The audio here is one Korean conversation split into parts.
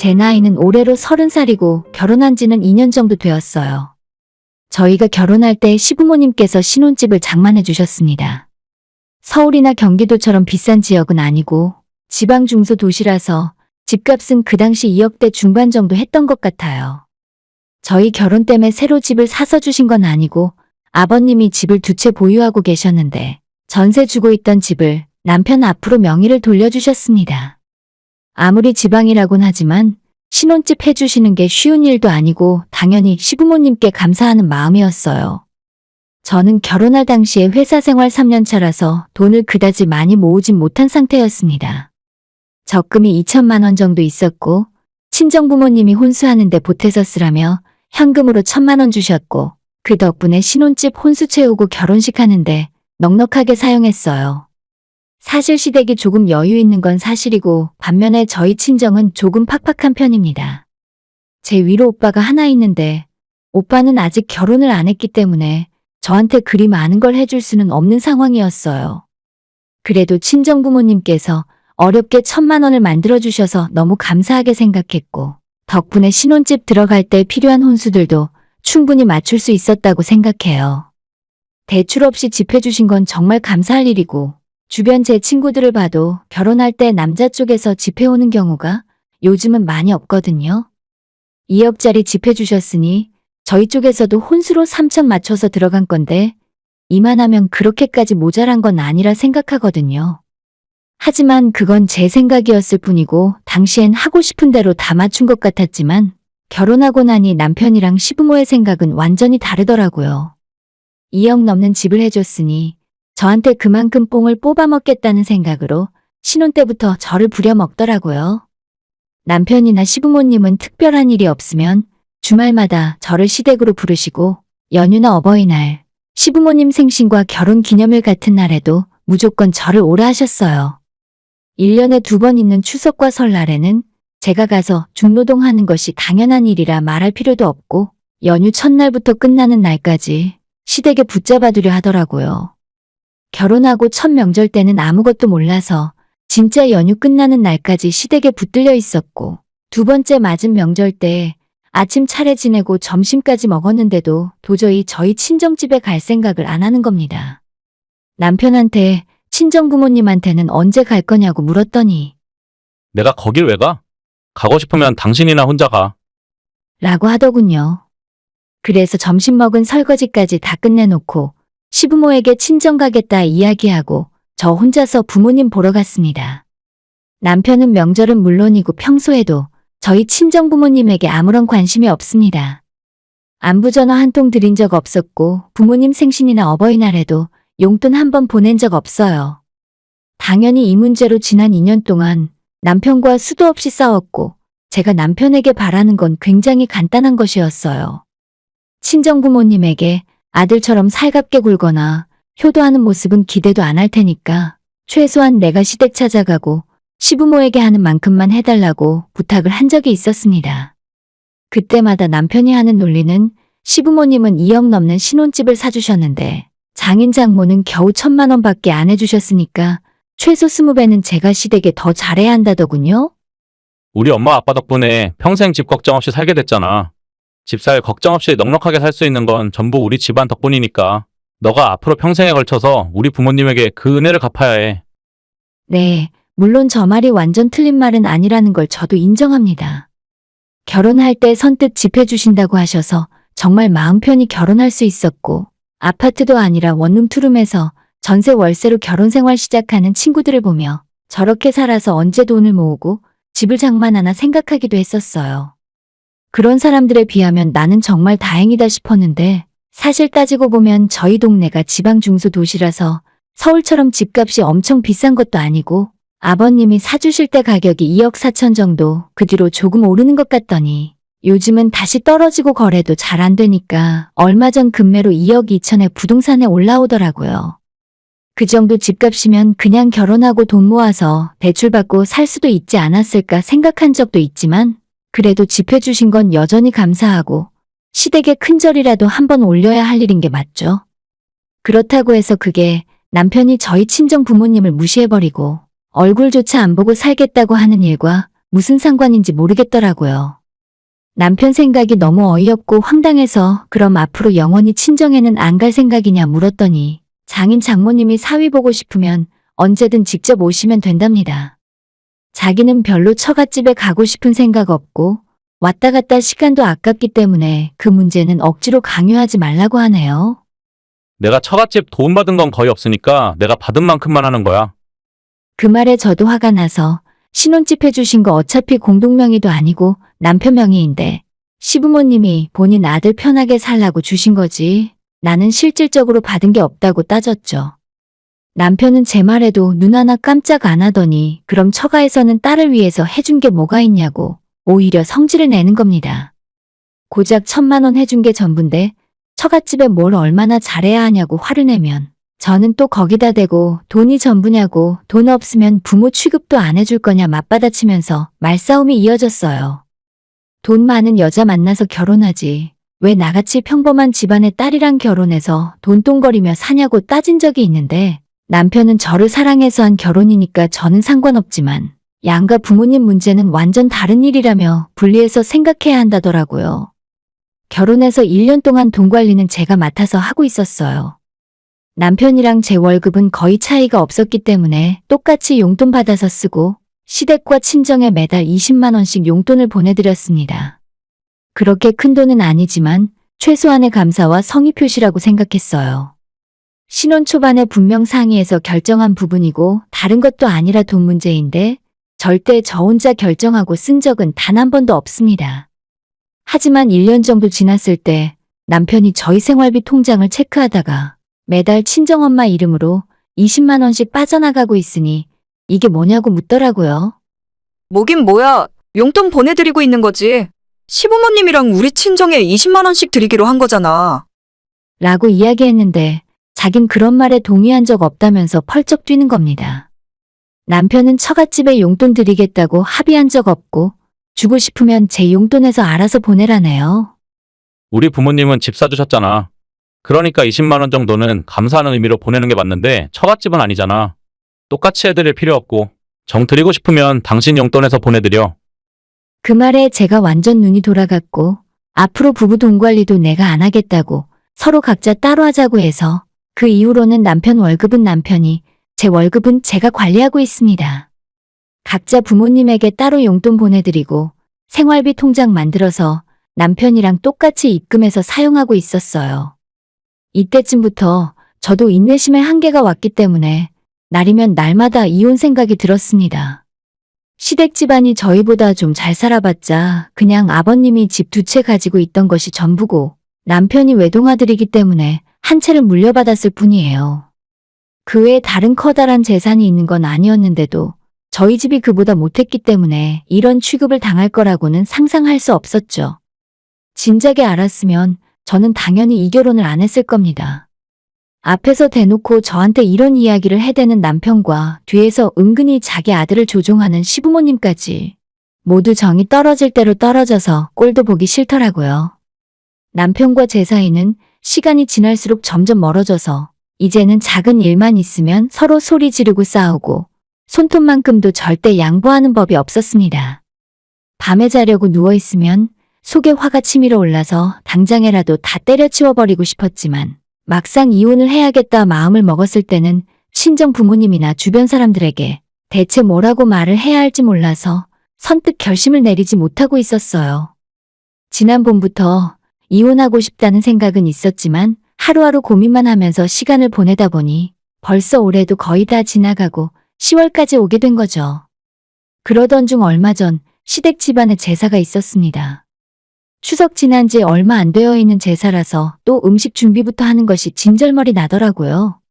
제 나이는 올해로 30살이고 결혼한 지는 2년 정도 되었어요. 저희가 결혼할 때 시부모님께서 신혼집을 장만해 주셨습니다. 서울이나 경기도처럼 비싼 지역은 아니고 지방 중소도시라서 집값은 그 당시 2억대 중반 정도 했던 것 같아요. 저희 결혼 때문에 새로 집을 사서 주신 건 아니고 아버님이 집을 두 채 보유하고 계셨는데 전세 주고 있던 집을 남편 앞으로 명의를 돌려주셨습니다. 아무리 지방이라곤 하지만 신혼집 해주시는 게 쉬운 일도 아니고 당연히 시부모님께 감사하는 마음이었어요. 저는 결혼할 당시에 회사 생활 3년 차라서 돈을 그다지 많이 모으진 못한 상태였습니다. 적금이 2천만 원 정도 있었고 친정부모님이 혼수하는데 보태서 쓰라며 현금으로 1,000만 원 주셨고 그 덕분에 신혼집 혼수 채우고 결혼식 하는데 넉넉하게 사용했어요. 사실 시댁이 조금 여유 있는 건 사실이고 반면에 저희 친정은 조금 팍팍한 편입니다. 제 위로 오빠가 하나 있는데 오빠는 아직 결혼을 안 했기 때문에 저한테 그리 많은 걸 해줄 수는 없는 상황이었어요. 그래도 친정부모님께서 어렵게 1,000만 원을 만들어주셔서 너무 감사하게 생각했고 덕분에 신혼집 들어갈 때 필요한 혼수들도 충분히 맞출 수 있었다고 생각해요. 대출 없이 집 해주신 건 정말 감사할 일이고 주변 제 친구들을 봐도 결혼할 때 남자 쪽에서 집 해오는 경우가 요즘은 많이 없거든요. 2억짜리 집 해주셨으니 저희 쪽에서도 혼수로 3천 맞춰서 들어간 건데 이만하면 그렇게까지 모자란 건 아니라 생각하거든요. 하지만 그건 제 생각이었을 뿐이고 당시엔 하고 싶은 대로 다 맞춘 것 같았지만 결혼하고 나니 남편이랑 시부모의 생각은 완전히 다르더라고요. 2억 넘는 집을 해줬으니 저한테 그만큼 뽕을 뽑아먹겠다는 생각으로 신혼 때부터 저를 부려먹더라고요. 남편이나 시부모님은 특별한 일이 없으면 주말마다 저를 시댁으로 부르시고 연휴나 어버이날, 시부모님 생신과 결혼 기념일 같은 날에도 무조건 저를 오라 하셨어요. 1년에 2번 있는 추석과 설날에는 제가 가서 중노동하는 것이 당연한 일이라 말할 필요도 없고 연휴 첫날부터 끝나는 날까지 시댁에 붙잡아두려 하더라고요. 결혼하고 첫 명절 때는 아무것도 몰라서 진짜 연휴 끝나는 날까지 시댁에 붙들려 있었고 두 번째 맞은 명절 때 아침 차례 지내고 점심까지 먹었는데도 도저히 저희 친정집에 갈 생각을 안 하는 겁니다. 남편한테 친정부모님한테는 언제 갈 거냐고 물었더니 내가 거길 왜 가? 가고 싶으면 당신이나 혼자 가. 라고 하더군요. 그래서 점심 먹은 설거지까지 다 끝내놓고 시부모에게 친정 가겠다 이야기하고 저 혼자서 부모님 보러 갔습니다. 남편은 명절은 물론이고 평소에도 저희 친정부모님에게 아무런 관심이 없습니다. 안부전화 한 통 드린 적 없었고 부모님 생신이나 어버이날에도 용돈 한 번 보낸 적 없어요. 당연히 이 문제로 지난 2년 동안 남편과 수도 없이 싸웠고 제가 남편에게 바라는 건 굉장히 간단한 것이었어요. 친정부모님에게 아들처럼 살갑게 굴거나 효도하는 모습은 기대도 안 할 테니까 최소한 내가 시댁 찾아가고 시부모에게 하는 만큼만 해달라고 부탁을 한 적이 있었습니다. 그때마다 남편이 하는 논리는 시부모님은 2억 넘는 신혼집을 사주셨는데 장인 장모는 겨우 1,000만 원밖에 안 해주셨으니까 최소 20배는 제가 시댁에 더 잘해야 한다더군요. 우리 엄마 아빠 덕분에 평생 집 걱정 없이 살게 됐잖아. 집 살 걱정 없이 넉넉하게 살 수 있는 건 전부 우리 집안 덕분이니까 너가 앞으로 평생에 걸쳐서 우리 부모님에게 그 은혜를 갚아야 해. 네, 물론 저 말이 완전 틀린 말은 아니라는 걸 저도 인정합니다. 결혼할 때 선뜻 집 해주신다고 하셔서 정말 마음 편히 결혼할 수 있었고 아파트도 아니라 원룸 투룸에서 전세 월세로 결혼 생활 시작하는 친구들을 보며 저렇게 살아서 언제 돈을 모으고 집을 장만하나 생각하기도 했었어요. 그런 사람들에 비하면 나는 정말 다행이다 싶었는데 사실 따지고 보면 저희 동네가 지방 중소도시라서 서울처럼 집값이 엄청 비싼 것도 아니고 아버님이 사주실 때 가격이 2억 4천 정도 그 뒤로 조금 오르는 것 같더니 요즘은 다시 떨어지고 거래도 잘 안 되니까 얼마 전 급매로 2억 2천에 부동산에 올라오더라고요. 그 정도 집값이면 그냥 결혼하고 돈 모아서 대출받고 살 수도 있지 않았을까 생각한 적도 있지만 그래도 집 해주신 건 여전히 감사하고 시댁에 큰절이라도 한번 올려야 할 일인 게 맞죠. 그렇다고 해서 그게 남편이 저희 친정 부모님을 무시해버리고 얼굴조차 안 보고 살겠다고 하는 일과 무슨 상관인지 모르겠더라고요. 남편 생각이 너무 어이없고 황당해서 그럼 앞으로 영원히 친정에는 안 갈 생각이냐 물었더니 장인 장모님이 사위 보고 싶으면 언제든 직접 오시면 된답니다. 자기는 별로 처갓집에 가고 싶은 생각 없고 왔다 갔다 시간도 아깝기 때문에 그 문제는 억지로 강요하지 말라고 하네요. 내가 처갓집 도움받은 건 거의 없으니까 내가 받은 만큼만 하는 거야. 그 말에 저도 화가 나서 신혼집 해주신 거 어차피 공동명의도 아니고 남편 명의인데 시부모님이 본인 아들 편하게 살라고 주신 거지 나는 실질적으로 받은 게 없다고 따졌죠. 남편은 제 말에도 눈 하나 깜짝 안 하더니 그럼 처가에서는 딸을 위해서 해준 게 뭐가 있냐고 오히려 성질을 내는 겁니다. 고작 1,000만 원 해준 게 전부인데 처갓집에 뭘 얼마나 잘해야 하냐고 화를 내면 저는 또 거기다 대고 돈이 전부냐고 돈 없으면 부모 취급도 안 해줄 거냐 맞받아치면서 말싸움이 이어졌어요. 돈 많은 여자 만나서 결혼하지 왜 나같이 평범한 집안의 딸이랑 결혼해서 돈똥거리며 사냐고 따진 적이 있는데 남편은 저를 사랑해서 한 결혼이니까 저는 상관없지만 양가 부모님 문제는 완전 다른 일이라며 분리해서 생각해야 한다더라고요. 결혼해서 1년 동안 돈 관리는 제가 맡아서 하고 있었어요. 남편이랑 제 월급은 거의 차이가 없었기 때문에 똑같이 용돈 받아서 쓰고 시댁과 친정에 매달 20만 원씩 용돈을 보내드렸습니다. 그렇게 큰 돈은 아니지만 최소한의 감사와 성의 표시라고 생각했어요. 신혼 초반에 분명 상의해서 결정한 부분이고 다른 것도 아니라 돈 문제인데 절대 저 혼자 결정하고 쓴 적은 단 한 번도 없습니다. 하지만 1년 정도 지났을 때 남편이 저희 생활비 통장을 체크하다가 매달 친정엄마 이름으로 20만 원씩 빠져나가고 있으니 이게 뭐냐고 묻더라고요. 뭐긴 뭐야. 용돈 보내드리고 있는 거지. 시부모님이랑 우리 친정에 20만 원씩 드리기로 한 거잖아. 라고 이야기했는데 자긴 그런 말에 동의한 적 없다면서 펄쩍 뛰는 겁니다. 남편은 처갓집에 용돈 드리겠다고 합의한 적 없고 주고 싶으면 제 용돈에서 알아서 보내라네요. 우리 부모님은 집 사주셨잖아. 그러니까 20만 원 정도는 감사하는 의미로 보내는 게 맞는데 처갓집은 아니잖아. 똑같이 해드릴 필요 없고 정 드리고 싶으면 당신 용돈에서 보내드려. 그 말에 제가 완전 눈이 돌아갔고 앞으로 부부 돈 관리도 내가 안 하겠다고 서로 각자 따로 하자고 해서 그 이후로는 남편 월급은 남편이 제 월급은 제가 관리하고 있습니다. 각자 부모님에게 따로 용돈 보내드리고 생활비 통장 만들어서 남편이랑 똑같이 입금해서 사용하고 있었어요. 이때쯤부터 저도 인내심의 한계가 왔기 때문에 날이면 날마다 이혼 생각이 들었습니다. 시댁 집안이 저희보다 좀 잘 살아봤자 그냥 아버님이 집 2채 가지고 있던 것이 전부고 남편이 외동아들이기 때문에 한 채를 물려받았을 뿐이에요. 그 외에 다른 커다란 재산이 있는 건 아니었는데도 저희 집이 그보다 못했기 때문에 이런 취급을 당할 거라고는 상상할 수 없었죠. 진작에 알았으면 저는 당연히 이 결혼을 안 했을 겁니다. 앞에서 대놓고 저한테 이런 이야기를 해대는 남편과 뒤에서 은근히 자기 아들을 조종하는 시부모님까지 모두 정이 떨어질 대로 떨어져서 꼴도 보기 싫더라고요. 남편과 제 사이는 시간이 지날수록 점점 멀어져서 이제는 작은 일만 있으면 서로 소리 지르고 싸우고 손톱만큼도 절대 양보하는 법이 없었습니다. 밤에 자려고 누워있으면 속에 화가 치밀어 올라서 당장에라도 다 때려치워버리고 싶었지만 막상 이혼을 해야겠다 마음을 먹었을 때는 친정 부모님이나 주변 사람들에게 대체 뭐라고 말을 해야 할지 몰라서 선뜻 결심을 내리지 못하고 있었어요. 지난 봄부터 이혼하고 싶다는 생각은 있었지만 하루하루 고민만 하면서 시간을 보내다 보니 벌써 올해도 거의 다 지나가고 10월까지 오게 된 거죠. 그러던 중 얼마 전 시댁 집안에 제사가 있었습니다. 추석 지난 지 얼마 안 되어 있는 제사라서 또 음식 준비부터 하는 것이 진절머리 나더라고요.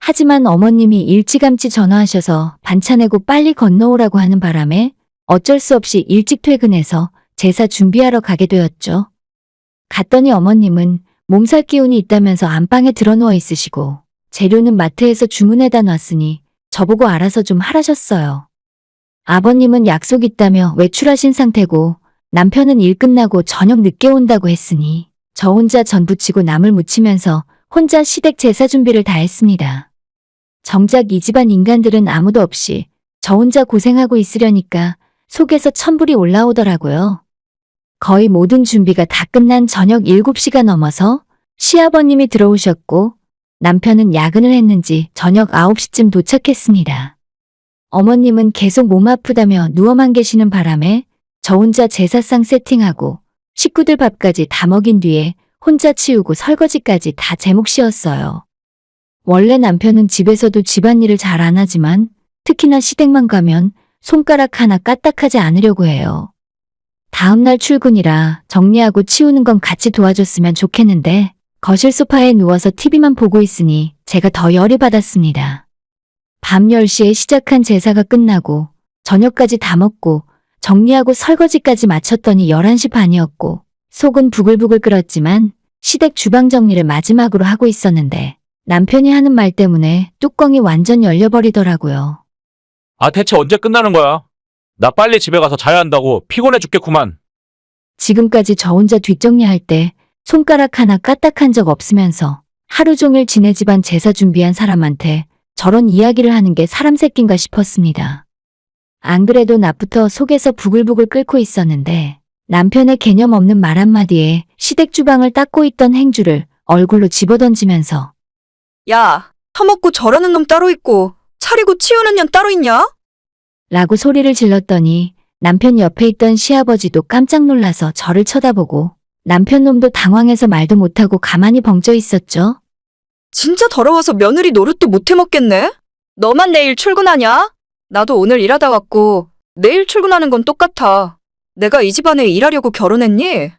하지만 어머님이 일찌감치 전화하셔서 반찬해고 빨리 건너오라고 하는 바람에 어쩔 수 없이 일찍 퇴근해서 제사 준비하러 가게 되었죠. 갔더니 어머님은 몸살 기운이 있다면서 안방에 들어누워 있으시고 재료는 마트에서 주문해다 놨으니 저보고 알아서 좀 하라셨어요. 아버님은 약속 있다며 외출하신 상태고 남편은 일 끝나고 저녁 늦게 온다고 했으니 저 혼자 전 부치고 남을 묻히면서 혼자 시댁 제사 준비를 다 했습니다. 정작 이 집안 인간들은 아무도 없이 저 혼자 고생하고 있으려니까 속에서 천불이 올라오더라고요. 거의 모든 준비가 다 끝난 저녁 7시가 넘어서 시아버님이 들어오셨고 남편은 야근을 했는지 저녁 9시쯤 도착했습니다. 어머님은 계속 몸 아프다며 누워만 계시는 바람에 저 혼자 제사상 세팅하고 식구들 밥까지 다 먹인 뒤에 혼자 치우고 설거지까지 다 제 몫이었어요. 원래 남편은 집에서도 집안일을 잘 안 하지만 특히나 시댁만 가면 손가락 하나 까딱하지 않으려고 해요. 다음날 출근이라 정리하고 치우는 건 같이 도와줬으면 좋겠는데 거실 소파에 누워서 TV만 보고 있으니 제가 더 열이 받았습니다. 밤 10시에 시작한 제사가 끝나고 저녁까지 다 먹고 정리하고 설거지까지 마쳤더니 11시 반이었고 속은 부글부글 끓었지만 시댁 주방 정리를 마지막으로 하고 있었는데 남편이 하는 말 때문에 뚜껑이 완전 열려버리더라고요. 아, 대체 언제 끝나는 거야? 나 빨리 집에 가서 자야 한다고 피곤해 죽겠구만. 지금까지 저 혼자 뒷정리할 때 손가락 하나 까딱한 적 없으면서 하루 종일 지네 집안 제사 준비한 사람한테 저런 이야기를 하는 게 사람 새끼인가 싶었습니다. 안 그래도 낮부터 속에서 부글부글 끓고 있었는데 남편의 개념 없는 말 한마디에 시댁 주방을 닦고 있던 행주를 얼굴로 집어던지면서 야, 터먹고 저러는 놈 따로 있고 차리고 치우는 년 따로 있냐? 라고 소리를 질렀더니 남편 옆에 있던 시아버지도 깜짝 놀라서 저를 쳐다보고 남편 놈도 당황해서 말도 못하고 가만히 벙쪄 있었죠. 진짜 더러워서 며느리 노릇도 못 해먹겠네? 너만 내일 출근하냐? 나도 오늘 일하다 왔고 내일 출근하는 건 똑같아. 내가 이 집안에 일하려고 결혼했니?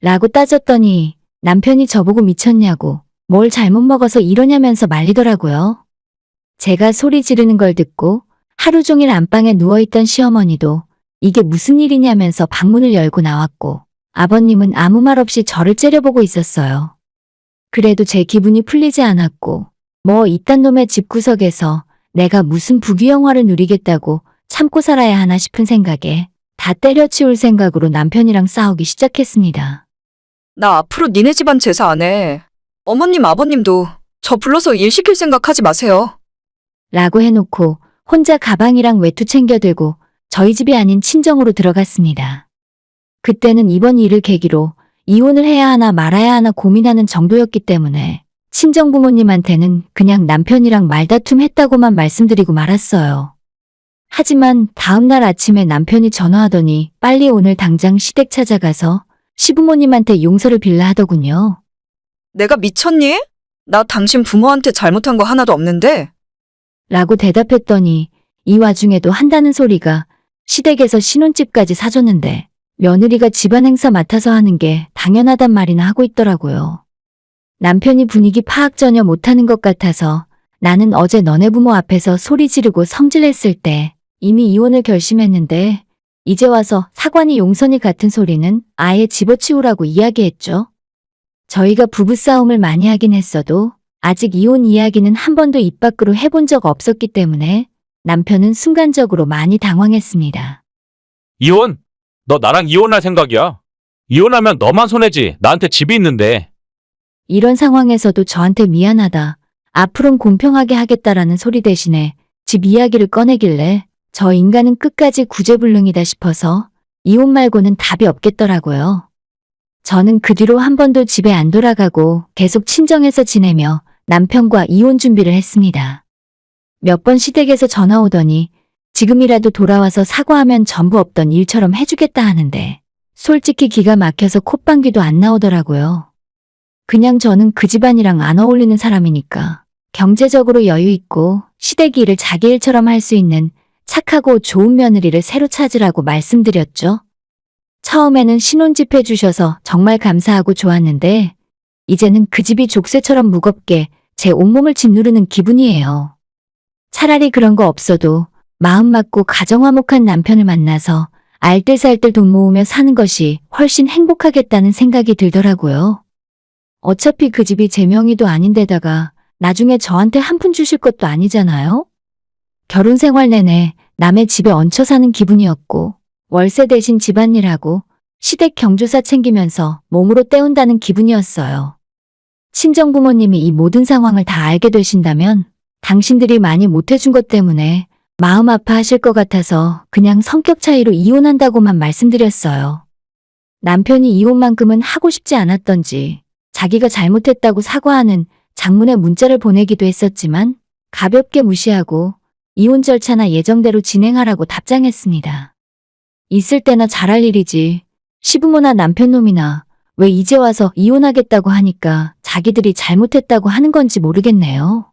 라고 따졌더니 남편이 저보고 미쳤냐고 뭘 잘못 먹어서 이러냐면서 말리더라고요. 제가 소리 지르는 걸 듣고 하루 종일 안방에 누워있던 시어머니도 이게 무슨 일이냐면서 방문을 열고 나왔고 아버님은 아무 말 없이 저를 째려보고 있었어요. 그래도 제 기분이 풀리지 않았고 뭐 이딴 놈의 집구석에서 내가 무슨 부귀영화를 누리겠다고 참고 살아야 하나 싶은 생각에 다 때려치울 생각으로 남편이랑 싸우기 시작했습니다. 나 앞으로 니네 집안 제사 안 해. 어머님 아버님도 저 불러서 일 시킬 생각 하지 마세요. 라고 해놓고 혼자 가방이랑 외투 챙겨 들고 저희 집이 아닌 친정으로 들어갔습니다. 그때는 이번 일을 계기로 이혼을 해야 하나 말아야 하나 고민하는 정도였기 때문에 친정 부모님한테는 그냥 남편이랑 말다툼 했다고만 말씀드리고 말았어요. 하지만 다음날 아침에 남편이 전화하더니 빨리 오늘 당장 시댁 찾아가서 시부모님한테 용서를 빌라 하더군요. 내가 미쳤니? 나 당신 부모한테 잘못한 거 하나도 없는데. 라고 대답했더니 이 와중에도 한다는 소리가 시댁에서 신혼집까지 사줬는데 며느리가 집안 행사 맡아서 하는 게 당연하단 말이나 하고 있더라고요. 남편이 분위기 파악 전혀 못하는 것 같아서 나는 어제 너네 부모 앞에서 소리 지르고 성질냈을 때 이미 이혼을 결심했는데 이제 와서 사관이 용선이 같은 소리는 아예 집어치우라고 이야기했죠. 저희가 부부싸움을 많이 하긴 했어도 아직 이혼 이야기는 한 번도 입 밖으로 해본 적 없었기 때문에 남편은 순간적으로 많이 당황했습니다. 이혼? 너 나랑 이혼할 생각이야? 이혼하면 너만 손해지. 나한테 집이 있는데. 이런 상황에서도 저한테 미안하다, 앞으론 공평하게 하겠다라는 소리 대신에 집 이야기를 꺼내길래 저 인간은 끝까지 구제불능이다 싶어서 이혼 말고는 답이 없겠더라고요. 저는 그 뒤로 한 번도 집에 안 돌아가고 계속 친정에서 지내며 남편과 이혼 준비를 했습니다. 몇 번 시댁에서 전화 오더니 지금이라도 돌아와서 사과하면 전부 없던 일처럼 해주겠다 하는데 솔직히 기가 막혀서 콧방귀도 안 나오더라고요. 그냥 저는 그 집안이랑 안 어울리는 사람이니까 경제적으로 여유 있고 시댁 일을 자기 일처럼 할 수 있는 착하고 좋은 며느리를 새로 찾으라고 말씀드렸죠. 처음에는 신혼집 해주셔서 정말 감사하고 좋았는데 이제는 그 집이 족쇄처럼 무겁게 제 온몸을 짓누르는 기분이에요. 차라리 그런 거 없어도 마음 맞고 가정화목한 남편을 만나서 알뜰살뜰 돈 모으며 사는 것이 훨씬 행복하겠다는 생각이 들더라고요. 어차피 그 집이 제 명의도 아닌데다가 나중에 저한테 한 푼 주실 것도 아니잖아요? 결혼 생활 내내 남의 집에 얹혀 사는 기분이었고 월세 대신 집안일하고 시댁 경조사 챙기면서 몸으로 때운다는 기분이었어요. 친정 부모님이 이 모든 상황을 다 알게 되신다면 당신들이 많이 못해준 것 때문에 마음 아파하실 것 같아서 그냥 성격 차이로 이혼한다고만 말씀드렸어요. 남편이 이혼만큼은 하고 싶지 않았던지 자기가 잘못했다고 사과하는 장문의 문자를 보내기도 했었지만 가볍게 무시하고 이혼 절차나 예정대로 진행하라고 답장했습니다. 있을 때나 잘할 일이지. 시부모나 남편 놈이나 왜 이제 와서 이혼하겠다고 하니까 자기들이 잘못했다고 하는 건지 모르겠네요.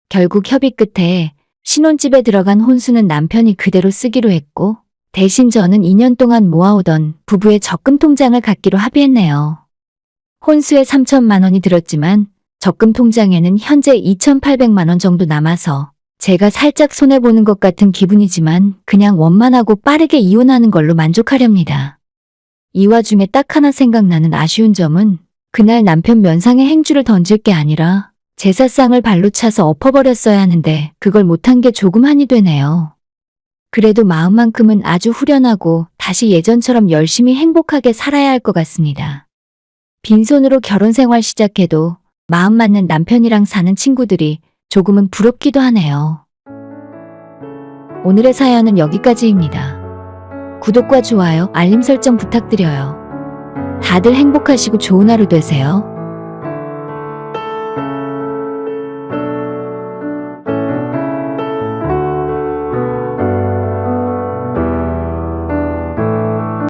결국 협의 끝에 신혼집에 들어간 혼수는 남편이 그대로 쓰기로 했고 대신 저는 2년 동안 모아오던 부부의 적금 통장을 갖기로 합의했네요. 혼수에 3천만 원이 들었지만 적금 통장에는 현재 2,800만 원 정도 남아서 제가 살짝 손해보는 것 같은 기분이지만 그냥 원만하고 빠르게 이혼하는 걸로 만족하렵니다. 이 와중에 딱 하나 생각나는 아쉬운 점은 그날 남편 면상에 행주를 던질 게 아니라 제사상을 발로 차서 엎어버렸어야 하는데 그걸 못한 게 조금 한이 되네요. 그래도 마음만큼은 아주 후련하고 다시 예전처럼 열심히 행복하게 살아야 할 것 같습니다. 빈손으로 결혼 생활 시작해도 마음 맞는 남편이랑 사는 친구들이 조금은 부럽기도 하네요. 오늘의 사연은 여기까지입니다. 구독과 좋아요, 알림 설정 부탁드려요. 다들 행복하시고 좋은 하루 되세요.